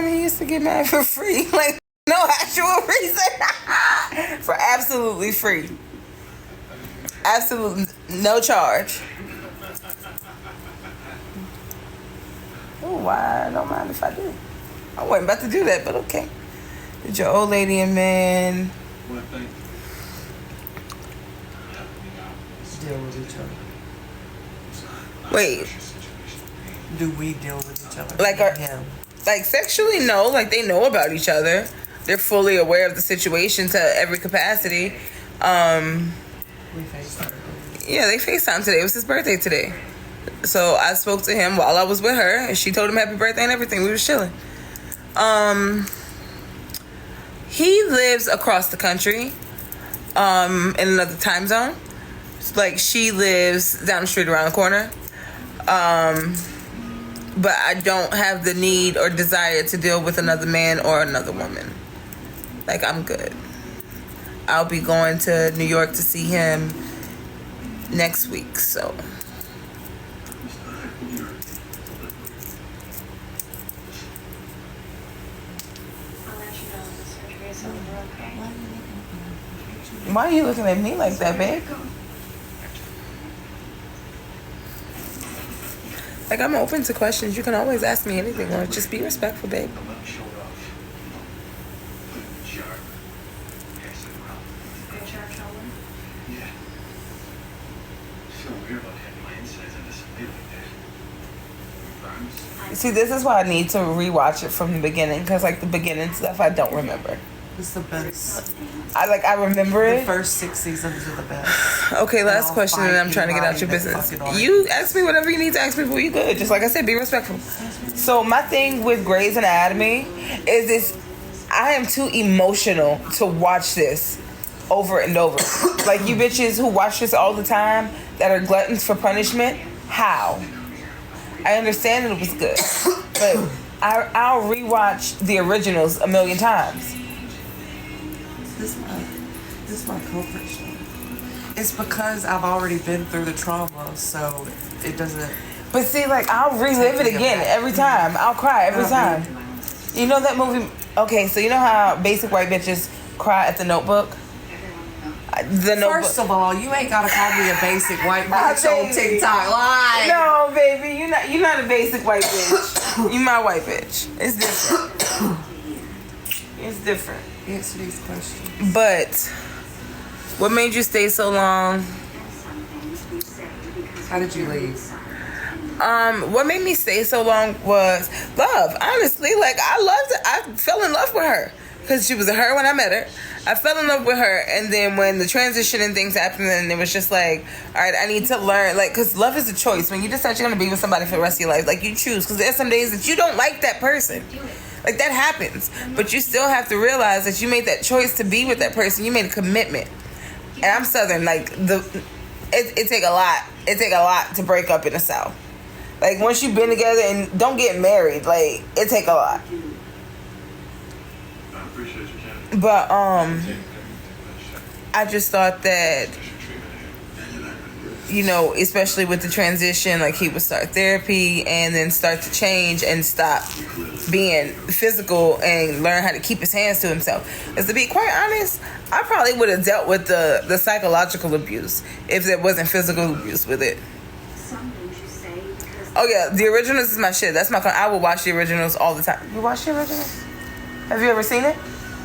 He used to get mad for free. Like, no actual reason. For absolutely free. Absolutely no charge. Oh, why? I don't mind if I do. I wasn't about to do that, but okay. Did your old lady and man deal with each other? wait? Do we deal with each other? Like, like sexually? No. Like, they know about each other. They're fully aware of the situation to every capacity. We FaceTime. Yeah, they FaceTime today. It was his birthday today. So I spoke to him while I was with her, and she told him happy birthday and everything. We was chilling. He lives across the country, in another time zone. Like, she lives down the street around the corner. But I don't have the need or desire to deal with another man or another woman. Like, I'm good. I'll be going to New York to see him next week, so. Why are you looking at me like that, babe? Like, I'm open to questions. You can always ask me anything, or just be respectful, babe. See, this is why I need to rewatch it from the beginning, because, like, the beginning stuff I don't remember. It's the best. I remember The it. first 6 seasons are the best. Okay, last I'll question, and I'm trying to get out your fight you, business. fucking You ask me whatever you need to ask me for. You good? Just like I said, be respectful. So my thing with Grey's Anatomy is this: I am too emotional to watch this over and over. Like, you bitches who watch this all the time that are gluttons for punishment. How? I understand that it was good, but I'll rewatch the originals a million times. This is my comfort show. It's because I've already been through the trauma, so it doesn't. But see, like, I'll relive it again every time. I'll cry every time. You know that movie? Okay, so you know how basic white bitches cry at The Notebook? The Notebook. First of all, you ain't gotta call me a basic white bitch on TikTok. Lie. No, baby, you're not a basic white bitch. You my white bitch. It's different. It's different. Answer these questions. But what made you stay so long? How did you leave? What made me stay so long was love. Honestly, like, I loved it. I fell in love with her because she was a her when I met her. I fell in love with her, and then when the transition and things happened, and it was just like, all right, I need to learn, like, because love is a choice. When you decide you're gonna be with somebody for the rest of your life, like, you choose, because there's some days that you don't like that person. Like, that happens, but you still have to realize that you made that choice to be with that person. You made a commitment. And I'm Southern, like, it take a lot. It take a lot to break up in the South. Like, once you've been together, and don't get married, like, it take a lot. But I just thought that, you know, especially with the transition, like, he would start therapy and then start to change and stop being physical and learn how to keep his hands to himself. Because, to be quite honest, I probably would have dealt with the psychological abuse if there wasn't physical abuse with it. Oh yeah, the originals is my shit. That's my. I will watch the originals all the time. You watch the originals? Have you ever seen it?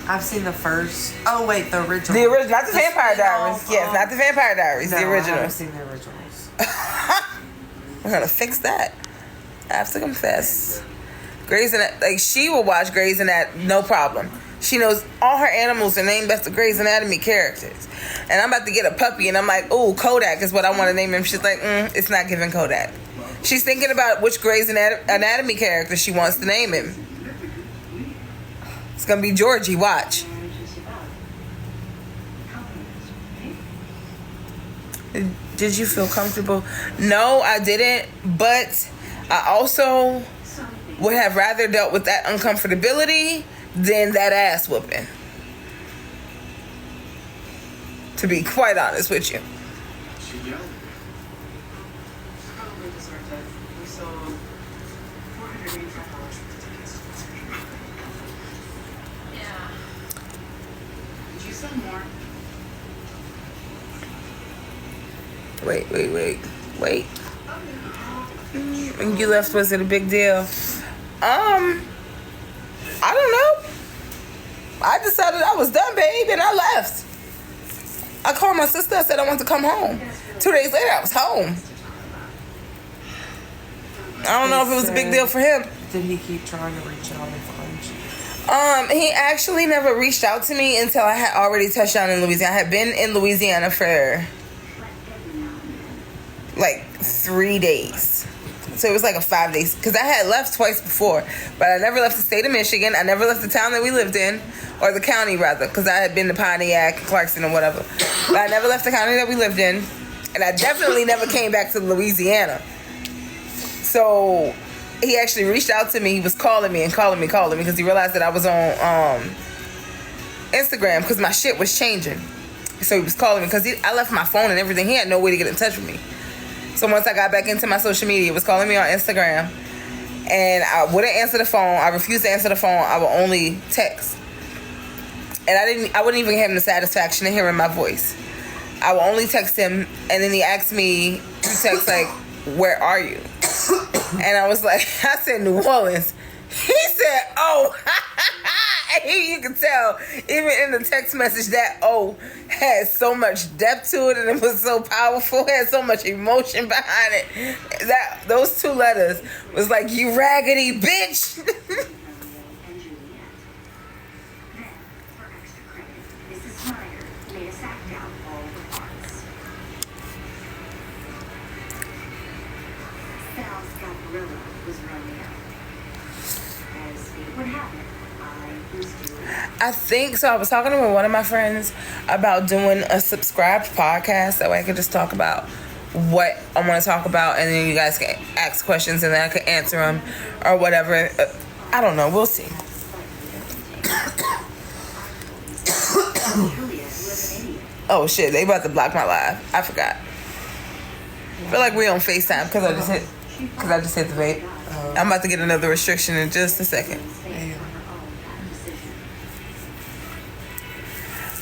I've seen the first. Oh wait, the original. The original, not the Vampire Diaries. Yes, not the Vampire Diaries. No, the originals. I haven't seen the originals. We're gonna fix that. I have to confess. Grey's Anatomy, like, she will watch Grey's Anatomy, no problem. She knows all her animals are named after Grey's Anatomy characters. And I'm about to get a puppy, and I'm like, ooh, Kodak is what I want to name him. She's like, it's not giving Kodak. She's thinking about which Grey's Anatomy character she wants to name him. It's gonna be Georgie. Watch. Did you feel comfortable? No, I didn't. But I also would have rather dealt with that uncomfortability than that ass whooping. To be quite honest with you. Wait. When you left, was it a big deal? I don't know. I decided I was done, babe, and I left. I called my sister. I said I want to come home. 2 days later, I was home. I don't know if it was a big deal for him. Did he keep trying to reach out and find you? He actually never reached out to me until I had already touched down in Louisiana. I had been in Louisiana for like 3 days. So it was like a 5 days. Because I had left twice before. But I never left the state of Michigan. I never left the town that we lived in. Or the county, rather. Because I had been to Pontiac, Clarkson, or whatever. But I never left the county that we lived in. And I definitely never came back to Louisiana. So he actually reached out to me. He was calling me because he realized that I was on Instagram because my shit was changing. So he was calling me because I left my phone and everything. He had no way to get in touch with me. So once I got back into my social media, he was calling me on Instagram, and I wouldn't answer the phone. I refused to answer the phone. I would only text, and I wouldn't even give him the satisfaction of hearing my voice. I would only text him, and then he asked me to text like, "Where are you?" And I was like, I said New Orleans. He said, "Oh." And you can tell, even in the text message, that "oh" had so much depth to it, and it was so powerful, had so much emotion behind it. That those 2 letters was like, "You raggedy bitch." What happened? I think so. I was talking to one of my friends about doing a subscribed podcast. That way I could just talk about what I want to talk about, and then you guys can ask questions, and then I can answer them or whatever. I don't know. We'll see. Oh shit! They about to block my live. I forgot. I feel like we on FaceTime because I just hit the vape. I'm about to get another restriction in just a second.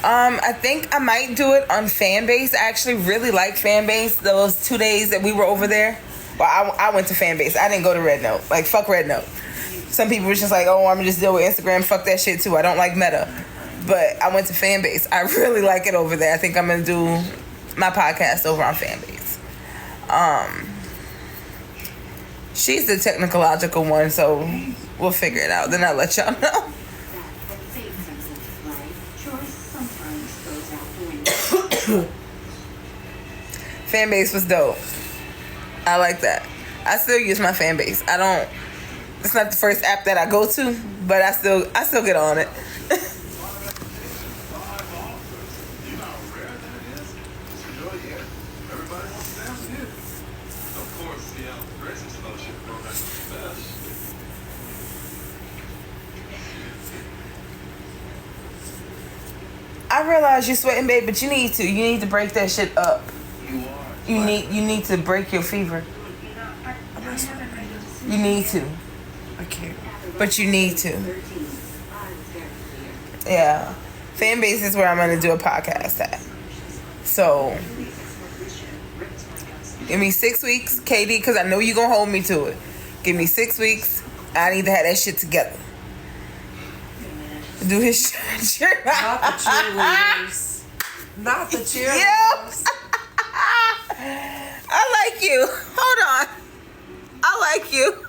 I think I might do it on Fanbase. I actually really like Fanbase. Those 2 days that we were over there. Well, I went to Fanbase. I didn't go to Red Note. Like, fuck Red Note. Some people were just like, oh, I'm just deal with Instagram. Fuck that shit too. I don't like Meta. But I went to Fanbase. I really like it over there. I think I'm going to do my podcast over on Fanbase. She's the technological one, so we'll figure it out. Then I'll let y'all know. Fanbase was dope. I like that. I still use my Fanbase. It's not the first app that I go to, but I still get on it. I realize you're sweating, babe, but you need to. You need to break that shit up. You need to break your fever. I'm not sweating right now. You need to. I can't. But you need to. Yeah. Fanbase is where I'm going to do a podcast at. So, give me 6 weeks, KD, because I know you're going to hold me to it. Give me 6 weeks. I need to have that shit together. Do his shit. Not the cheerleaders. Not the cheerleaders. Yeah. I like you. Hold on. I like you.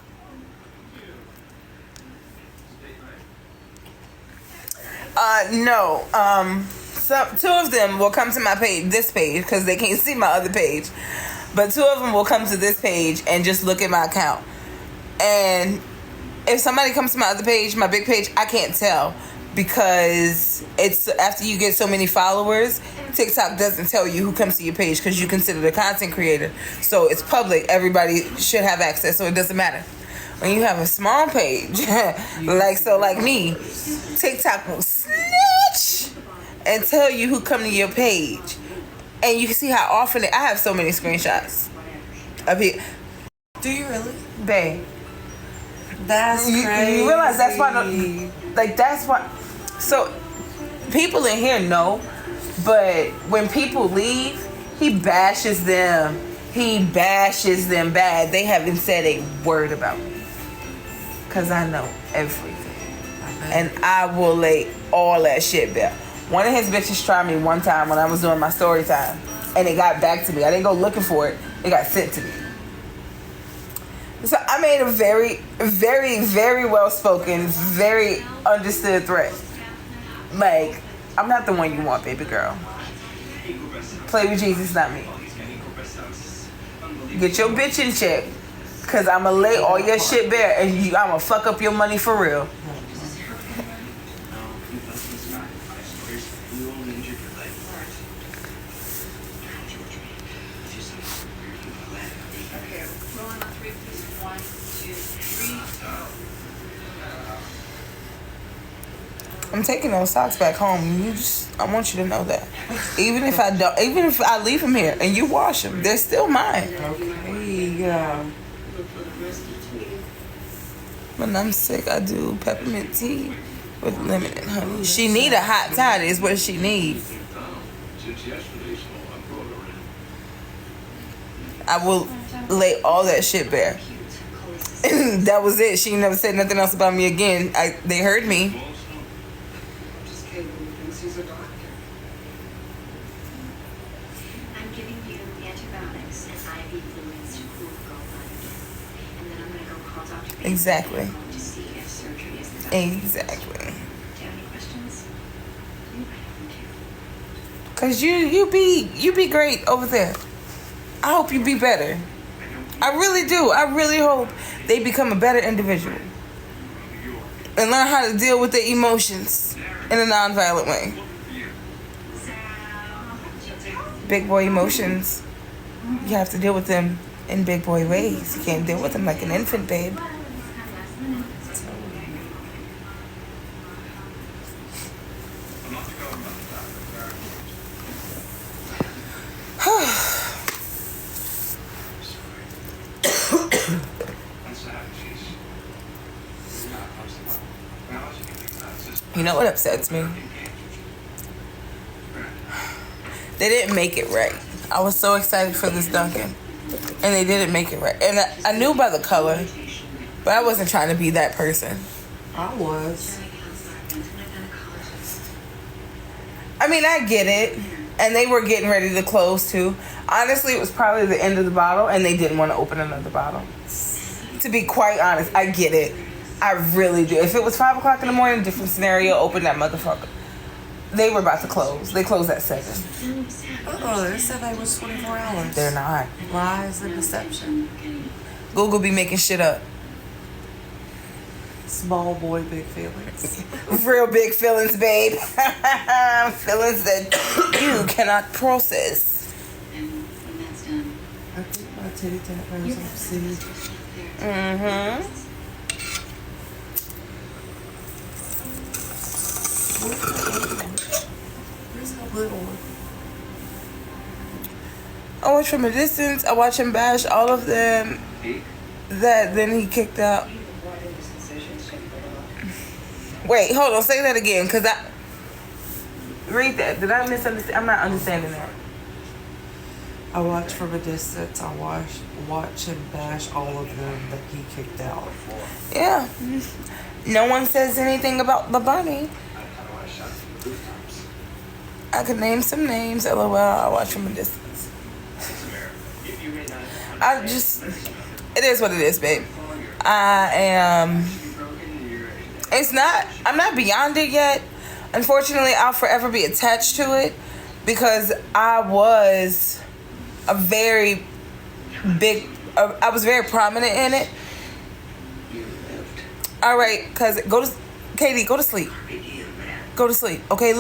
No. Some 2 of them will come to my page, this page, because they can't see my other page. But 2 of them will come to this page and just look at my account. And if somebody comes to my other page, my big page, I can't tell. Because it's after you get so many followers, TikTok doesn't tell you who comes to your page because you consider the content creator. So it's public. Everybody should have access, so it doesn't matter. When you have a small page, like me, TikTok will snitch and tell you who come to your page. And you can see how often I have so many screenshots of it. Do you really? Babe. That's crazy. You realize that's why, that's why. So, people in here know, but when people leave, He bashes them. He bashes them bad. They haven't said a word about me. Because I know everything. And I will lay all that shit bare. One of his bitches tried me one time when I was doing my story time. And it got back to me. I didn't go looking for it. It got sent to me. So I made a very, very, very well-spoken, very understood threat. Like, I'm not the one you want, baby girl. Play with Jesus, not me. Get your bitch in check. Because I'm going to lay all your shit bare. And I'm going to fuck up your money for real. I'm taking those socks back home. I want you to know that. Even if I leave them here and you wash them, they're still mine. Okay, yeah. When I'm sick, I do peppermint tea with lemon and honey. She need a hot toddy is what she needs. I will lay all that shit bare. And that was it. She never said nothing else about me again. They heard me. Exactly. Exactly. Cause you be great over there. I hope you be better. I really do. I really hope they become a better individual and learn how to deal with their emotions in a non-violent way. Big boy emotions. You have to deal with them in big boy ways. You can't deal with them like an infant, babe. You know what upsets me? They didn't make it right. I was so excited for this Dunkin', and they didn't make it right. And I knew by the color, but I wasn't trying to be that person. I was. I mean, I get it. And they were getting ready to close too. Honestly, it was probably the end of the bottle, and they didn't want to open another bottle. To be quite honest, I get it. I really do. If it was 5 o'clock in the morning, different scenario, open that motherfucker. They were about to close. They closed at 7. They said they was 24 hours. They're not. Lies and deception. Google be making shit up. Small boy, big feelings. Real big feelings, babe. Feelings that you cannot process. I think my titty tap wears up seed. Mm-hmm. Where's the little one? I watch from a distance. I watch him bash all of them that then he kicked out. Wait, hold on. Say that again, because I... Read that. Did I misunderstand? I'm not understanding that. I watch from a distance. I watch him bash all of them that he kicked out. Yeah. No one says anything about the bunny. I could name some names. LOL. I watch from a distance. It is what it is, babe. I'm not beyond it yet. Unfortunately, I'll forever be attached to it because I was very prominent in it. All right, Katie, go to sleep. Go to sleep, okay?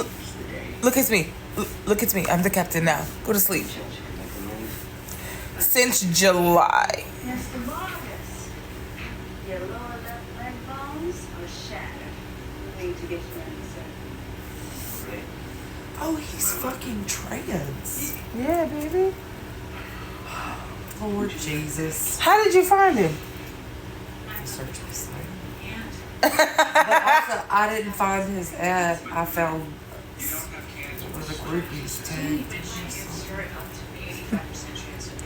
Look at me. Look at me. I'm the captain now. Go to sleep. Since July. Mr. Marcus, your lower left leg bones are shattered. We need to get you in, sir. Oh, he's fucking trans. Yeah, baby. Lord Jesus. How did you find him? The search was site. But also, I didn't find his ad. I found one of the groupies too.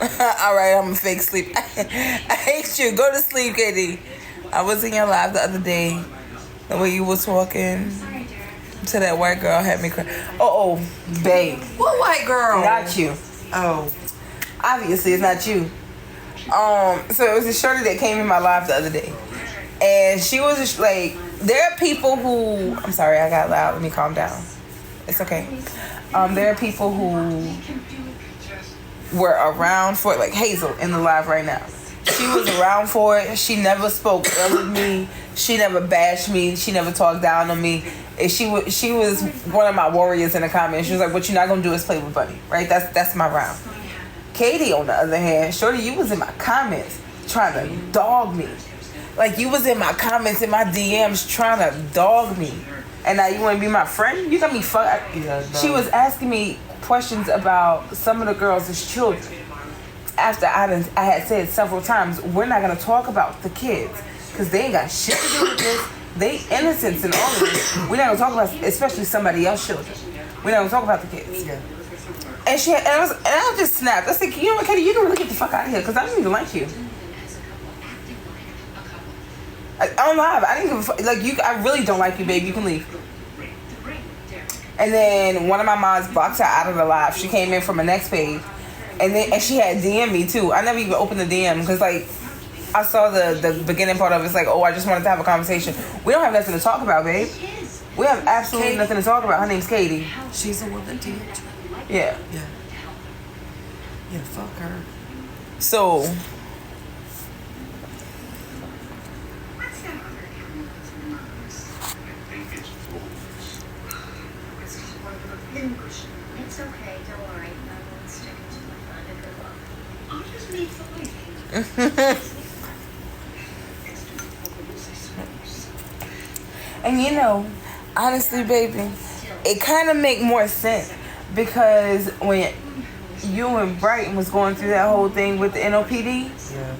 All right, I'm a fake sleep. I hate you. Go to sleep, Katie. I was in your live the other day. The way you was talking to that white girl had me cry. Oh, babe. What white girl? Not you. Oh. Obviously, it's not you. So it was a shorty that came in my live the other day. And she was just like, there are people who, I'm sorry, I got loud. Let me calm down. It's okay. There are people who were around for it, like Hazel in the live right now. She was around for it. She never spoke ill of me. She never bashed me. She never talked down on me. And she was one of my warriors in the comments. She was like, what you're not going to do is play with Bunny, right? That's my round. Katie, on the other hand, shorty, you was in my comments trying to dog me. Like, you was in my comments, in my DMs trying to dog me. And now you want to be my friend? You got me fucked. Yeah, no. She was asking me questions about some of the girls as children. After I had said several times, we're not going to talk about the kids. Because they ain't got shit to do with this. They innocents in all of this. We're not going to talk about, especially somebody else's children. We're not going to talk about the kids. Yeah. And I just snapped. I said, you know what, Katie, you can really get the fuck out of here because I don't even like you. I'm live. I didn't give a fuck. Like, you, I really don't like you, babe. You can leave. And then one of my moms blocked her out of the live. She came in from the next page. And she had DM me too. I never even opened the DM because, like, I saw the beginning part of it. It's like, oh, I just wanted to have a conversation. We don't have nothing to talk about, babe. We have absolutely nothing to talk about. Her name's Katie. She's the one that did. Yeah. Yeah. Yeah, fuck her. So, It's okay, don't worry. I won't stick it to my fun and good luck. I'll just need to leave. and you know, honestly, baby, it kind of make more sense because when you and Brighton was going through that whole thing with the NOPD, Yeah.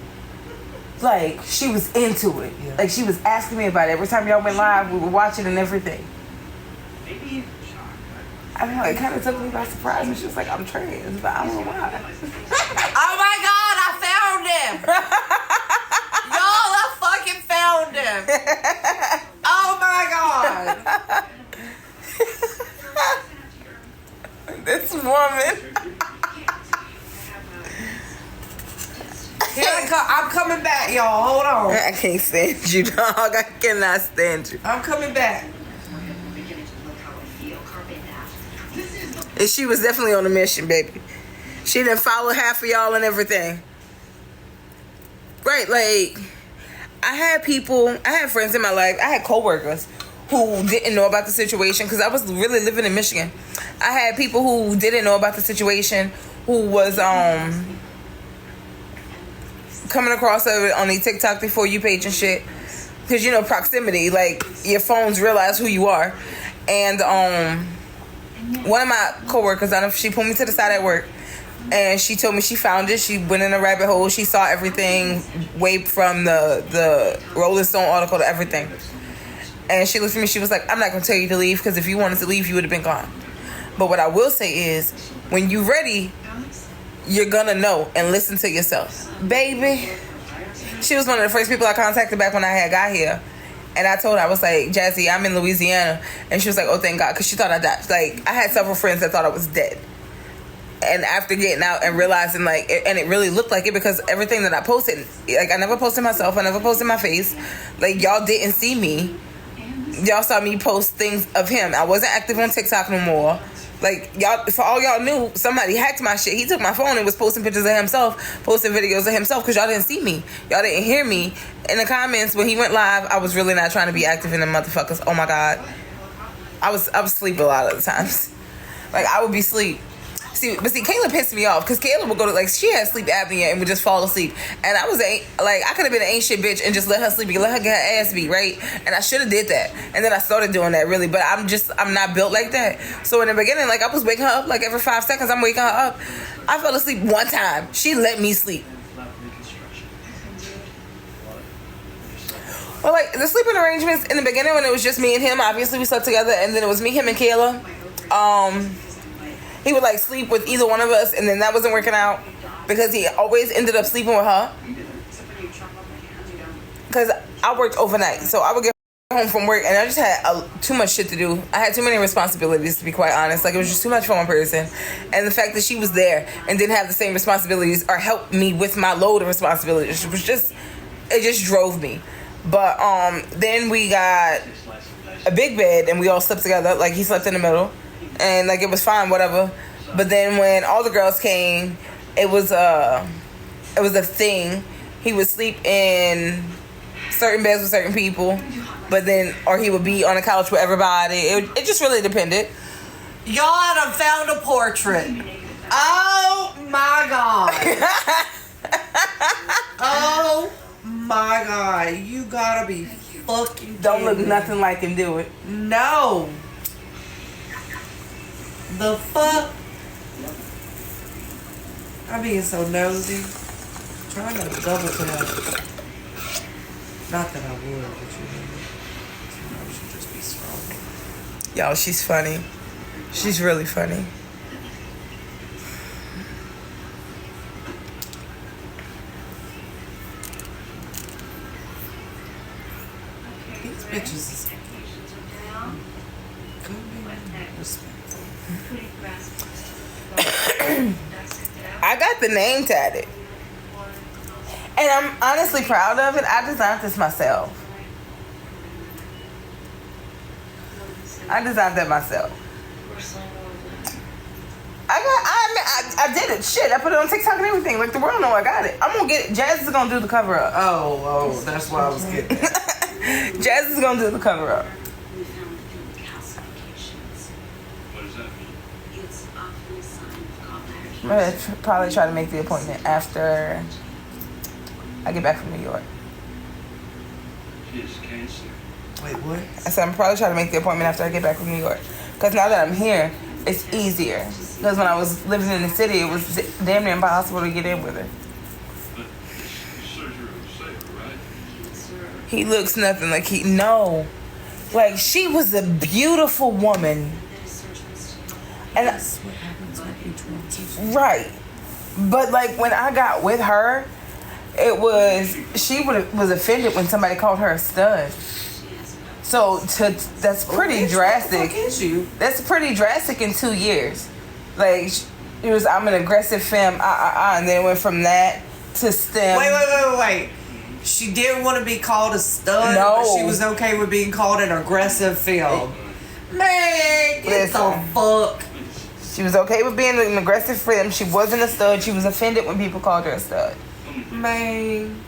like, she was into it. Yeah. Like, she was asking me about it. Every time y'all went live, we were watching and everything. I don't know, it kind of took me by surprise. And she was like, I'm trans, but I don't know why. Oh my god, I found him! Y'all, I fucking found him! Oh my god! This woman. Here I come. I'm coming back, y'all. Hold on. I can't stand you, dog. I cannot stand you. I'm coming back. And she was definitely on a mission, baby. She didn't follow half of y'all and everything. Right, like, I had friends in my life. I had coworkers who didn't know about the situation because I was really living in Michigan. I had people who didn't know about the situation who was coming across it on the TikTok before you page and shit. Because, you know, proximity, like, your phones realize who you are. And one of my coworkers, she pulled me to the side at work, and she told me she found it. She went in a rabbit hole. She saw everything, way from the Rolling Stone article to everything. And she looked at me. She was like, I'm not going to tell you to leave, because if you wanted to leave, you would have been gone. But what I will say is, when you're ready, you're going to know and listen to yourself. Baby, she was one of the first people I contacted back when I had got here. And I told her, I was like, Jazzy, I'm in Louisiana. And she was like, oh, thank God, because she thought I died. Like, I had several friends that thought I was dead. And after getting out and realizing, like, and it really looked like it, because everything that I posted, like, I never posted myself. I never posted my face. Like, y'all didn't see me. Y'all saw me post things of him. I wasn't active on TikTok no more. Like, y'all, for all y'all knew, somebody hacked my shit. He took my phone and was posting pictures of himself, posting videos of himself, because y'all didn't see me. Y'all didn't hear me. In the comments, when he went live, I was really not trying to be active in the motherfuckers. Oh my God. I was asleep a lot of the times. Like, I would be asleep. See, Kayla pissed me off, because Kayla would go to, like, she had sleep apnea and would just fall asleep. And I was, I could have been an ain't shit bitch and just let her sleep, let her get her ass beat, right? And I should have did that. And then I started doing that, really. But I'm not built like that. So in the beginning, like, I was waking her up, like, every 5 seconds, I'm waking her up. I fell asleep one time. She let me sleep. Well, like, the sleeping arrangements in the beginning, when it was just me and him, obviously we slept together, and then it was me, him, and Kayla. He would, like, sleep with either one of us, and then that wasn't working out. because he always ended up sleeping with her. Because I worked overnight, so I would get home from work and I just had too much shit to do. I had too many responsibilities, to be quite honest. Like, it was just too much for one person. And the fact that she was there and didn't have the same responsibilities or helped me with my load of responsibilities was just, it just drove me. But then we got a big bed and we all slept together. Like, he slept in the middle and like it was fine, whatever. But then when all the girls came, it was a thing. He would sleep in certain beds with certain people, but then, or he would be on the couch with everybody. It just really depended. Y'all done found a portrait. Oh my god. Oh my god. You gotta be fucking Don't look kidding. nothing like him, do it. No. The fuck? I'm being so nosy. Trying to double tap. Not that I would, but you know. I should just be strong. Y'all, she's funny. She's really funny. These bitches is I got the name tatted. And I'm honestly proud of it. I designed this myself. I designed that myself. I did it. Shit, I put it on TikTok and everything. Like, the world know I got it. I'm gonna get it. Jazz is gonna do the cover up. Oh, that's why I was getting that. Jazz is gonna do the cover up. We found a few calcifications. What does that mean? It's often a sign of gallbladder I'm gonna cancer. probably try to make the appointment after I get back from New York. She has cancer. Wait, what? I said I'm probably trying to make the appointment after I get back from New York. Because now that I'm here, it's easier. Because when I was living in the city, it was damn near impossible to get in with her. But the surgery will save her, right? Cancer. He looks nothing like he... No. Like, she was a beautiful woman. That is surgeries to help. And That's what happens when you transition. right. But, like, when I got with her, it was... She was offended when somebody called her a stud. She has no So, that's pretty drastic. What the fuck is you? That's pretty drastic in 2 years. Like, it was, I'm an aggressive femme, and then it went from that to STEM. Wait. She didn't want to be called a stud, No. but she was okay with being called an aggressive film. Man, get the Listen. fuck. She was okay with being an aggressive femme. She wasn't a stud. She was offended when people called her a stud. Man.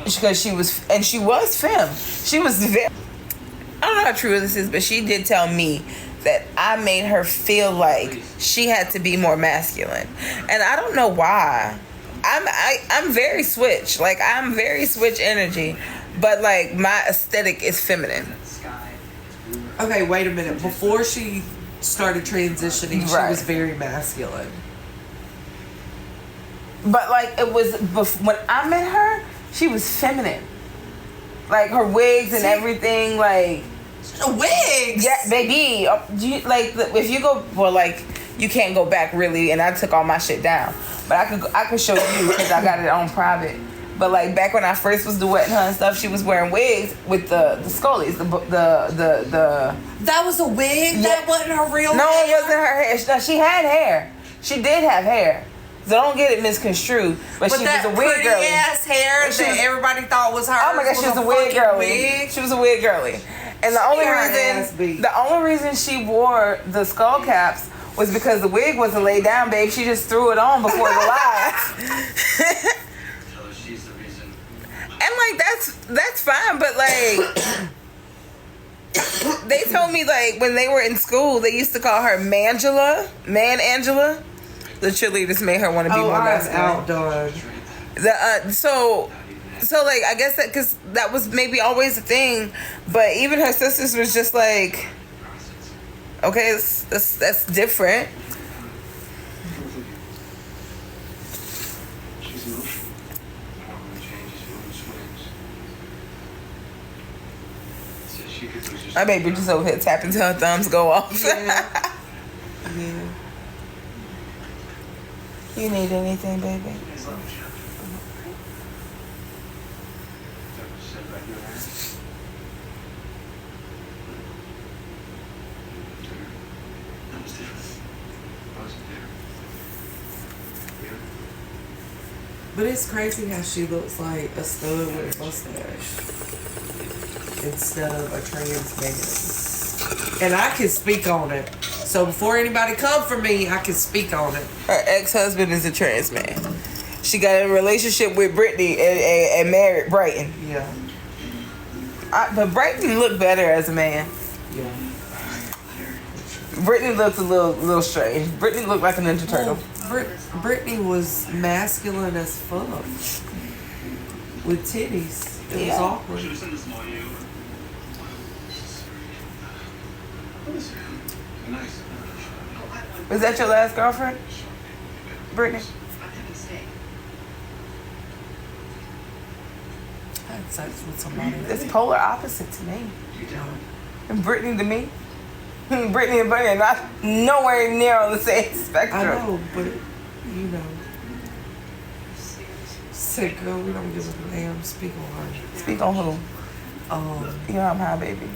Because she was femme. She was very... I don't know how true this is, but she did tell me that I made her feel like she had to be more masculine. And I don't know why. I'm very switch. Like, I'm very switch energy. But, like, my aesthetic is feminine. Okay, wait a minute. Before she started transitioning, she Right. was very masculine. But, like, it was... When I met her, she was feminine. Like, her wigs and everything, like... Wigs? Yeah, baby. If you go... Well, like, you can't go back, really, and I took all my shit down. But I could show you, because I got it on private. But, like, back when I first was duetting her and stuff, she was wearing wigs with the scullies, the... That was a wig? Yeah. That wasn't her real No, hair? it wasn't her hair. No, she had hair. She did have hair. So don't get it misconstrued. But she was that a wig pretty girly. ass hair She that was- everybody thought was hers. Oh my god, she was a wig fucking girly. wig. She was a wig girly. And the only got her ass beat. reason she wore the skull caps was because the wig wasn't laid down, babe. She just threw it on before the live. Tell her she's the reason. And like that's fine, but like they told me like when they were in school, they used to call her Mangela, Man Angela. The cheerleaders made her want to be Oh, more I'm masculine. outdone. So like I guess that because that was maybe always a thing, but even her sisters was just like, okay, that's different. She's emotional. Hormone changes, mood swings. Says she could lose My baby just over here tapping till her thumbs go off. Yeah. Yeah. You need anything, baby? But it's crazy how she looks like a stud with a mustache instead of a trans man. And I can speak on it. So before anybody come for me, I can speak on it. Her ex-husband is a trans man. She got in a relationship with Brittany and married Brighton. Yeah. But Brighton looked better as a man. Yeah. Brittany looked a little strange. Brittany looked like a Ninja Turtle. Brittany was masculine as fuck. With titties. It was awkward. Was that your last girlfriend, Brittany? I had sex with somebody. It's polar opposite to me. And Brittany to me. Brittany and Bunny are not nowhere near on the same spectrum. I know, but you know. Say, girl, we don't give a damn. Speak on her. Speak on who? You know I'm high, baby.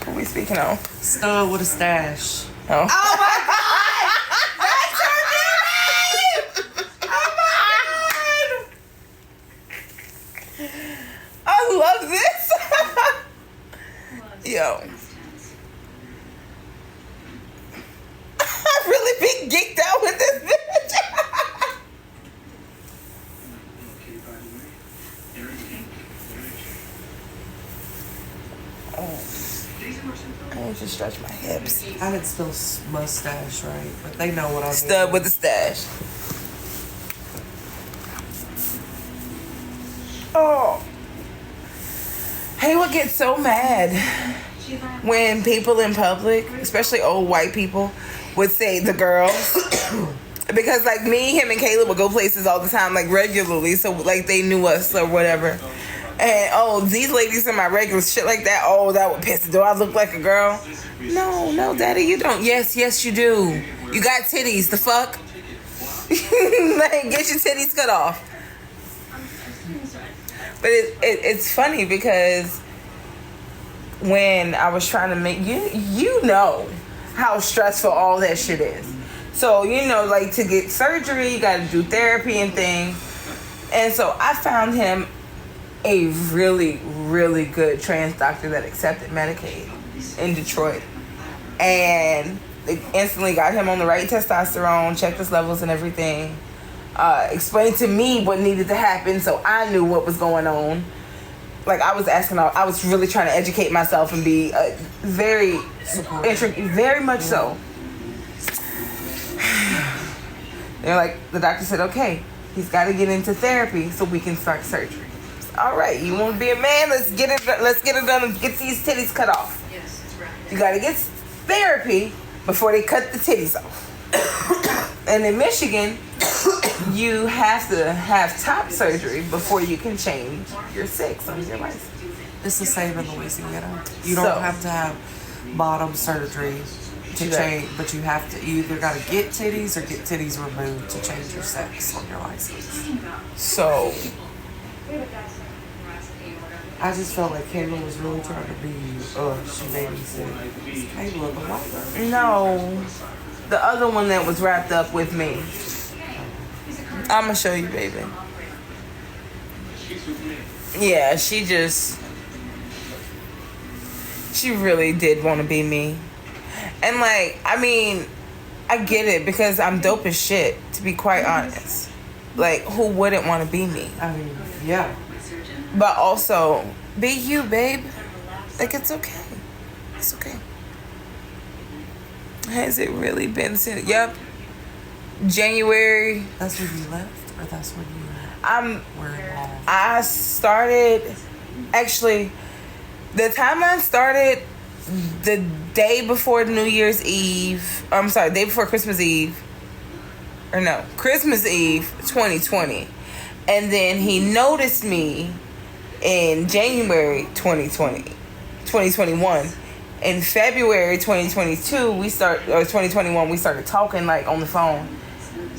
Who we speaking on? Stud with a stash. Oh. Oh my god! That's her name! Oh my god! I love this. Yo. I've really been geeked out with this bitch. I need to stretch my hips. I didn't spell mustache right, but they know what I mean. Stud with the stash. Oh. Hey, what gets so mad when people in public, especially old white people, would say the girls. Because like me, him, and Caleb would go places all the time, like regularly, so like they knew us or whatever. And these ladies are my regulars, shit like that. Oh, that would piss. Do I look like a girl? No, daddy, you don't. Yes, you do. You got titties. The fuck? Like, get your titties cut off. But it's funny because when I was trying to make you know how stressful all that shit is. So like to get surgery, you got to do therapy and things. And so I found him a really, really good trans doctor that accepted Medicaid in Detroit. And they instantly got him on the right testosterone, checked his levels and everything. Explained to me what needed to happen so I knew what was going on. Like I was really trying to educate myself and be very much so. They're like, the doctor said, okay, he's got to get into therapy so we can start surgery. All right, you want to be a man? Let's get it done and get these titties cut off. You got to get therapy before they cut the titties off. And in Michigan, you have to have top surgery before you can change your sex on your license. It's the same in Louisiana. You don't have to have bottom surgery to change, but you either got to get titties or get titties removed to change your sex on your license. So I just felt like Kayla was really trying to be, she made me say, is Kayla the white girl? no, the other one that was wrapped up with me. I'm gonna show you, baby. Yeah, she really did want to be me. And like, I mean, I get it because I'm dope as shit, to be quite honest. Like, who wouldn't want to be me? I mean, yeah. But also, be you, babe. Like, it's okay. It's okay. Has it really been since? Yep. January. That's when you left, or that's when you were involved? I started, actually, the timeline started the day before New Year's Eve. I'm sorry, day before Christmas Eve. Or no, Christmas Eve 2020. And then he noticed me in January 2021. In February 2021, we started talking like on the phone.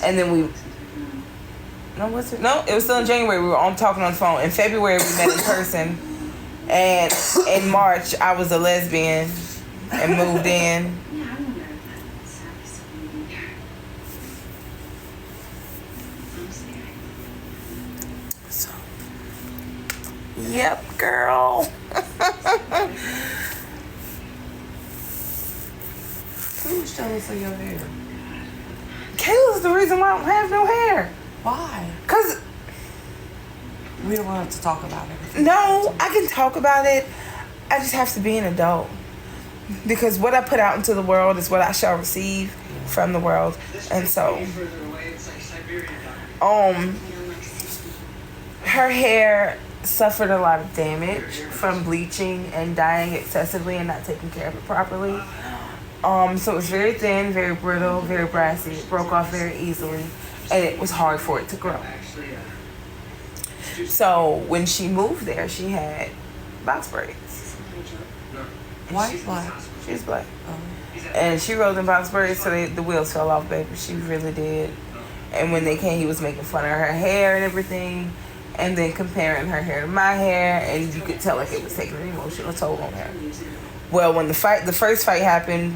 And then we. No, what's it? No, it was still in January. We were on talking on the phone. In February, we met in person. And in March, I was a lesbian and moved in. Yeah, I wonder if that's obviously here. I'm scared. So, yep, girl. Who's jealous of your hair? Kayla's the reason why I don't have no hair. Why? Cause We don't have to talk about it. no, I can talk about it. I just have to be an adult. Because what I put out into the world is what I shall receive from the world. And so, her hair suffered a lot of damage from bleaching and dyeing excessively and not taking care of it properly. So it was very thin, very brittle, very brassy. It broke off very easily, and it was hard for it to grow. So when she moved there, she had box braids. White, black. She was black. And she rode in box braids, so the wheels fell off, baby. She really did. And when they came, he was making fun of her hair and everything, and then comparing her hair to my hair, and you could tell like it was taking an emotional toll on her. Well, when the first fight happened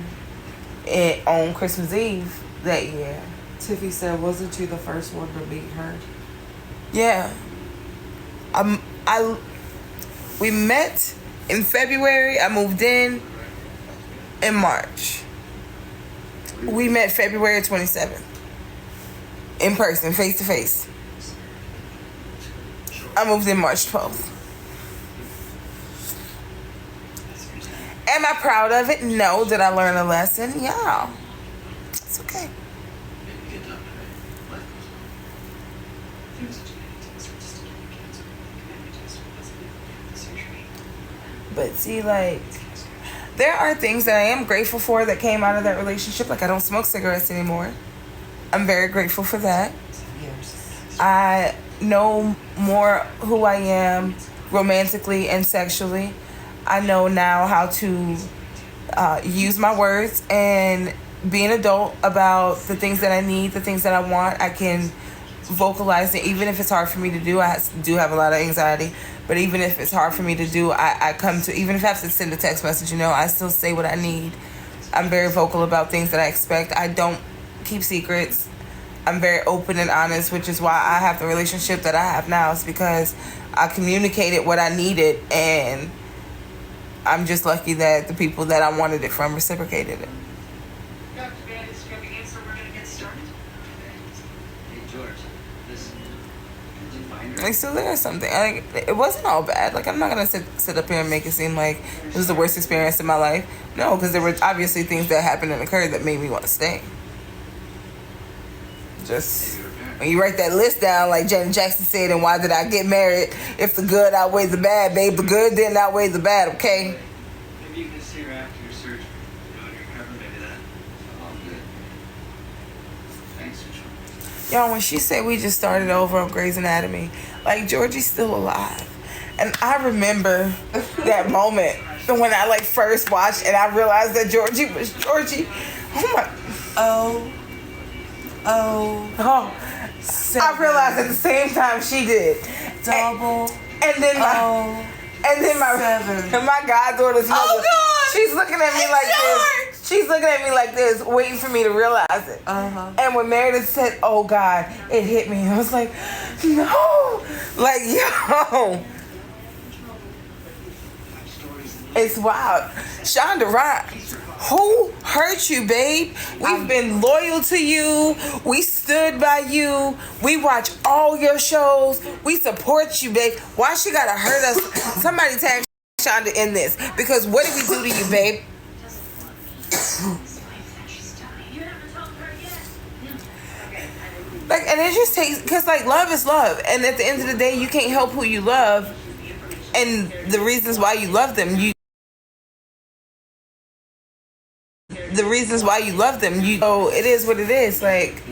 on Christmas Eve that year. Tiffy said, wasn't you the first one to meet her? Yeah. We met in February. I moved in March. We met February 27th. In person, face to face. I moved in March 12th. Am I proud of it? No. Did I learn a lesson? Yeah. It's okay. But see, like, there are things that I am grateful for that came out of that relationship. Like, I don't smoke cigarettes anymore. I'm very grateful for that. Yes. I know more who I am romantically and sexually. I know now how to use my words and be an adult about the things that I need, the things that I want. I can vocalize it, even if it's hard for me to do. I do have a lot of anxiety, but even if it's hard for me to do, I come to, even if I have to send a text message, I still say what I need. I'm very vocal about things that I expect. I don't keep secrets. I'm very open and honest, which is why I have the relationship that I have now. It's because I communicated what I needed, and I'm just lucky that the people that I wanted it from reciprocated it. Dr. Bandis, do you have an answer? We're going to get started. Hey, George, listen. Did you find her? Like, so there's something. Like, it wasn't all bad. Like, I'm not gonna sit up here and make it seem like it was the worst experience in my life. No, because there were obviously things that happened and occurred that made me want to stay. Just when you write that list down, like Janet Jackson said, and why did I get married? If the good outweighs the bad, babe, the good didn't outweigh the bad. Okay. Maybe you can see her after your surgery. When you're recovered, maybe that. All good. Thanks for showing. Y'all, when she said we just started over on Grey's Anatomy, like, Georgie's still alive. And I remember that moment when I, like, first watched and I realized that Georgie was Georgie. Oh, my. Oh. I realized at the same time she did. Double. And then my goddaughter's mother. Oh, God. She's looking at me like this. She's looking at me like this, waiting for me to realize it. Uh-huh. And when Meredith said, "Oh God," it hit me. I was like, "No!" Like, yo, it's wild. Shonda Rhimes, who hurt you, babe? We've been loyal to you. We stood by you. We watch all your shows. We support you, babe. Why she gotta hurt us? Somebody tag Shonda in this, because what did we do to you, babe? Like, and it just takes, because, like, love is love, and at the end of the day, you can't help who you love, and the reasons why you love them. So it is what it is. Like,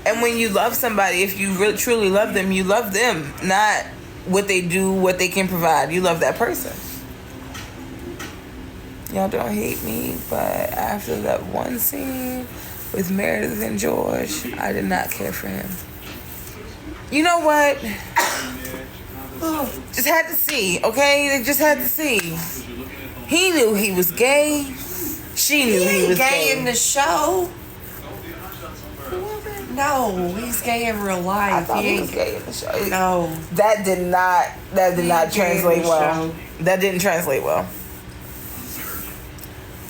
and when you love somebody, if you really truly love them, you love them, not what they do, what they can provide. You love that person. Y'all don't hate me, but after that one scene with Meredith and George, I did not care for him. You know what? Just had to see, okay? They just had to see. He knew he was gay. She knew he was gay gay. in the show. No, he's gay in real life. I thought he was gay in the show. No. That did not translate well. show. That didn't translate well.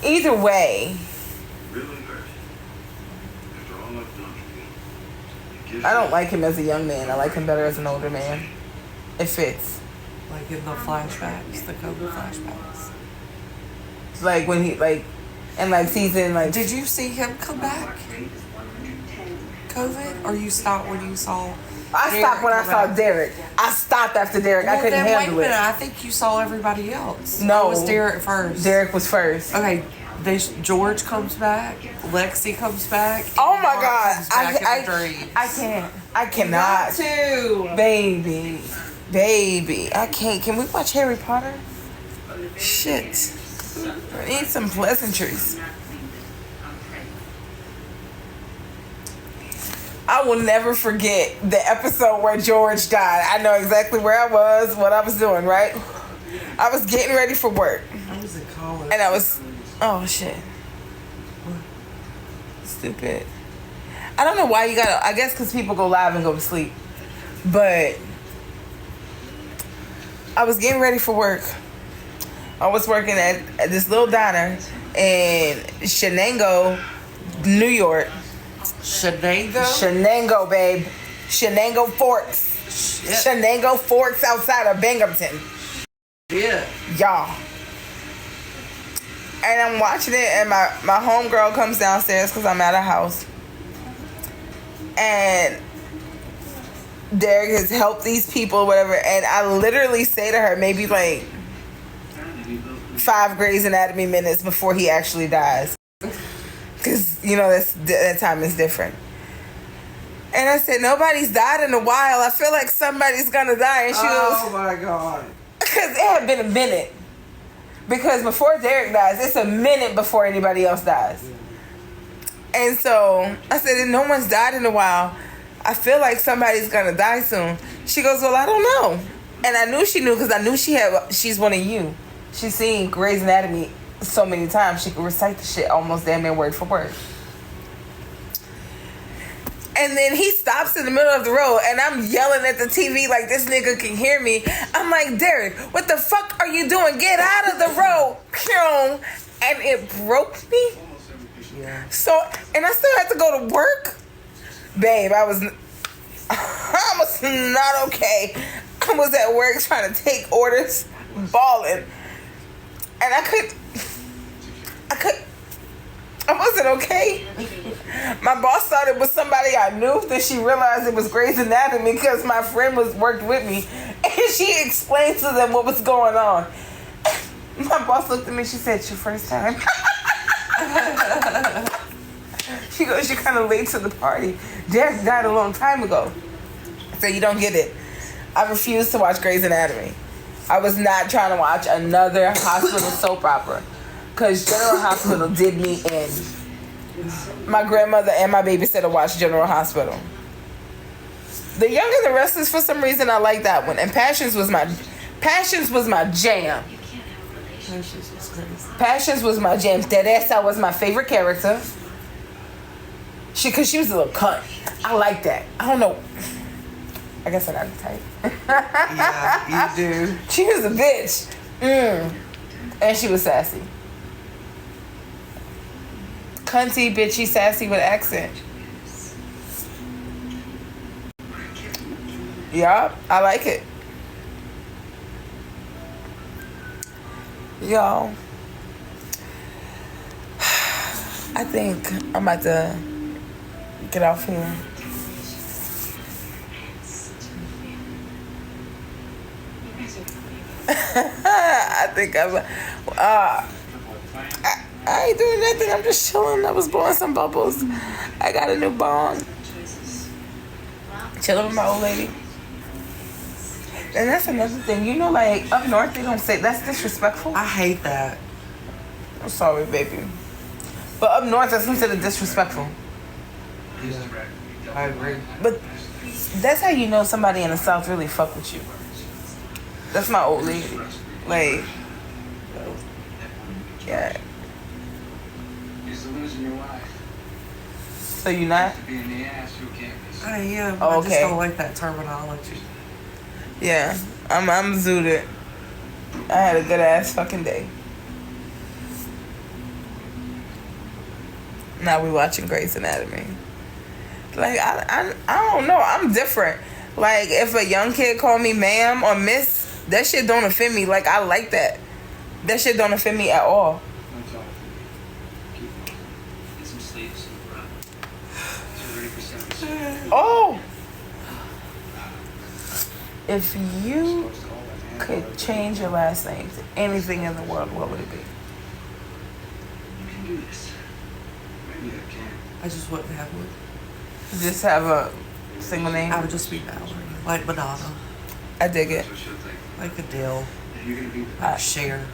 Either way, Really hurt. After all I've done for you. I don't like him as a young man. I like him better as an older man. It fits. Like in the flashbacks, the COVID flashbacks. Like when he and season Did you see him come back? COVID? Or you stopped when you saw I stopped when I saw Derek. I stopped after Derek. I couldn't then wait a handle minute. it. I think you saw everybody else. No. It was Derek first. Derek was first. Okay, George comes back. Lexi comes back. Oh my Mark God! comes back in the dream. I can't. I cannot. Too. Baby, I can't. Can we watch Harry Potter? Shit. I need some pleasantries. I will never forget the episode where George died. I know exactly where I was, what I was doing, right? I was getting ready for work. I was in college. And I was, oh shit. Stupid. I don't know why you gotta, I guess because people go live and go to sleep. But I was getting ready for work. I was working at this little diner in Shenango, New York. Shenango, babe. Shenango Forks. Shit. Shenango Forks outside of Binghamton. Yeah. Y'all. And I'm watching it, and my homegirl comes downstairs because I'm at a house. And Derek has helped these people, whatever. And I literally say to her, maybe 5 Grey's Anatomy minutes before he actually dies. Because, that time is different. And I said, nobody's died in a while. I feel like somebody's going to die. And she Oh goes, my God. because it had been a minute. Because before Derek dies, it's a minute before anybody else dies. And so I said, no one's died in a while. I feel like somebody's going to die soon. She goes, well, I don't know. And I knew she knew because I knew she's one of you. She's seen Grey's Anatomy so many times. She could recite the shit almost damn near word for word. And then he stops in the middle of the road, and I'm yelling at the TV like this nigga can hear me. I'm like, Derek, what the fuck are you doing? Get out of the road. And it broke me. Yeah. So, and I still had to go to work. Babe, I was not okay. I was at work trying to take orders, bawling. And I wasn't okay. My boss thought it was somebody I knew. Then she realized it was Grey's Anatomy because my friend worked with me. And she explained to them what was going on. My boss looked at me. She said, it's your first time. She goes, you're kind of late to the party. Derek died a long time ago. So you don't get it. I refuse to watch Grey's Anatomy. I was not trying to watch another hospital soap opera. Because General Hospital did me in. My grandmother and my babysitter watched General Hospital. The Young and the Restless, for some reason, I like that one. And Passions was my jam. Passions was crazy. Passions was my jam. Teresa was my favorite character. Because she was a little cunt. I like that. I don't know. I guess I got the type. Yeah, you do. She was a bitch. And she was sassy. Cunty, bitchy, sassy with accent. Yup, I like it. Y'all, I think I'm about to get off here. I think I ain't doing nothing. I'm just chilling. I was blowing some bubbles. I got a new bong. Chilling with my old lady. And that's another thing. Up north they don't say that's disrespectful. I hate that. I'm sorry, baby. But up north that's considered disrespectful. I agree. But that's how you know somebody in the South really fuck with you. That's my old lady. Like, yeah. Is the losing your life. So you not? To be in the ass through campus. I am. Oh, I just okay. don't like that terminology. Yeah. I'm zooted. I had a good ass fucking day. Now we watching Grey's Anatomy. Like I don't know. I'm different. Like if a young kid call me ma'am or miss, that shit don't offend me. Like I like that. That shit don't offend me at all. That's all. Keep going. Get some sleep, some run. So ready for 7. Oh. If you could change your last name to anything in the world, what would it be? You can do this. Maybe I can. I just wouldn't have one. Just have a single name. I would just be Mallory. Like Madonna. I dig it. That's what she'll think. Like Adele. And you're gonna be Like Cher.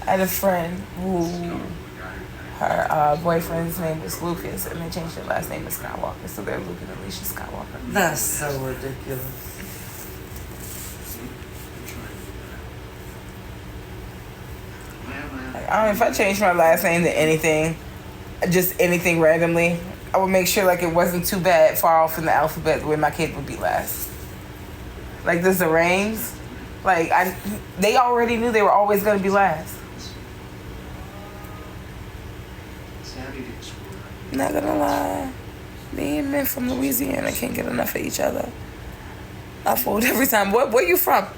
I had a friend who her boyfriend's name was Lucas, and they changed their last name to Skywalker, so they're Luke and Alicia Skywalker. That's so ridiculous. Like, I don't know if I changed my last name to anything, just anything randomly, I would make sure like it wasn't too bad far off in the alphabet where my kid would be last. Like the Zarangs, like they already knew they were always gonna be last. Savvy didn't screw up. Not gonna lie, me and men from Louisiana can't get enough of each other. I fold every time. Where you from? If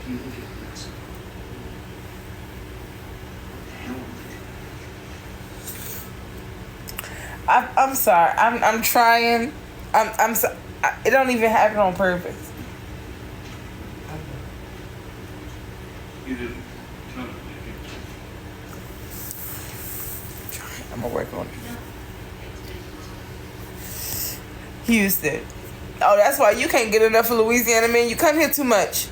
you look at this, what the hell am I doing? I'm sorry. I'm trying. I'm so, it don't even happen on purpose. You didn't tell him, did you? I'm gonna work on it. Houston. Oh, that's why you can't get enough of Louisiana, man. You come here too much.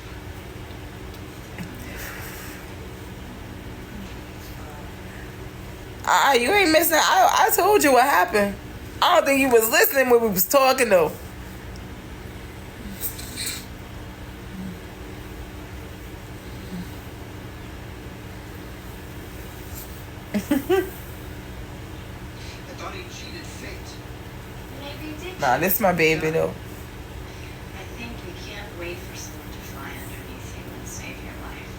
You ain't missing. I told you what happened. I don't think you was listening when we was talking though. I thought he cheated fate. Maybe you did. Nah, this is my baby though. I think you can't wait for someone to fly underneath you and save your life.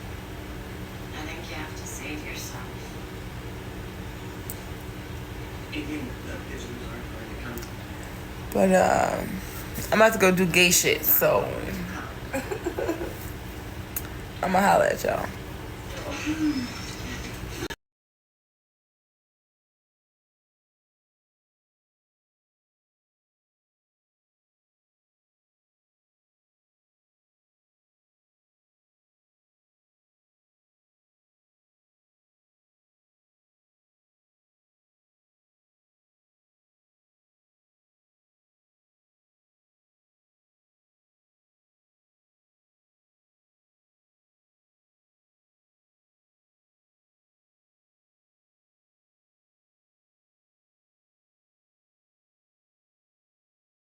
I think you have to save yourself. Even the pigeons aren't going to come. But I'm about to go do gay shit, so I'm gonna holler at y'all.